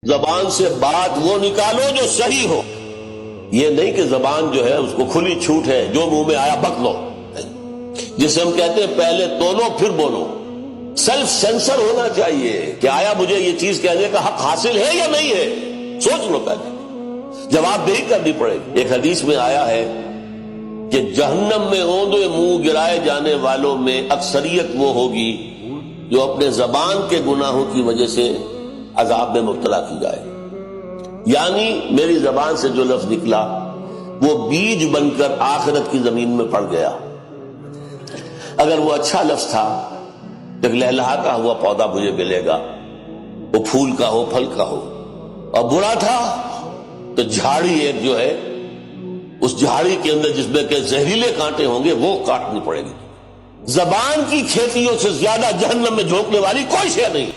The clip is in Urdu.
زبان سے بات وہ نکالو جو صحیح ہو، یہ نہیں کہ زبان جو ہے اس کو کھلی چھوٹ ہے، جو منہ میں آیا بک لو، جسے ہم کہتے ہیں پہلے تولو پھر بولو۔ سیلف سینسر ہونا چاہیے کہ آیا مجھے یہ چیز کہنے کا حق حاصل ہے یا نہیں ہے، سوچ لو پہلے، جواب دہی کرنی پڑے گی۔ ایک حدیث میں آیا ہے کہ جہنم میں اوندے منہ گرائے جانے والوں میں اکثریت وہ ہوگی جو اپنے زبان کے گناہوں کی وجہ سے عذاب میں مبتلا کی جائے، یعنی میری زبان سے جو لفظ نکلا وہ بیج بن کر آخرت کی زمین میں پڑ گیا۔ اگر وہ اچھا لفظ تھا، ایک لہلہاتا ہوا پودا مجھے ملے گا، وہ پھول کا ہو پھل کا ہو، اور برا تھا تو جھاڑی ایک جو ہے، اس جھاڑی کے اندر جس میں کہ زہریلے کانٹے ہوں گے وہ کاٹنی پڑے گی۔ زبان کی کھیتیوں سے زیادہ جہنم میں جھونکنے والی کوئی شے نہیں۔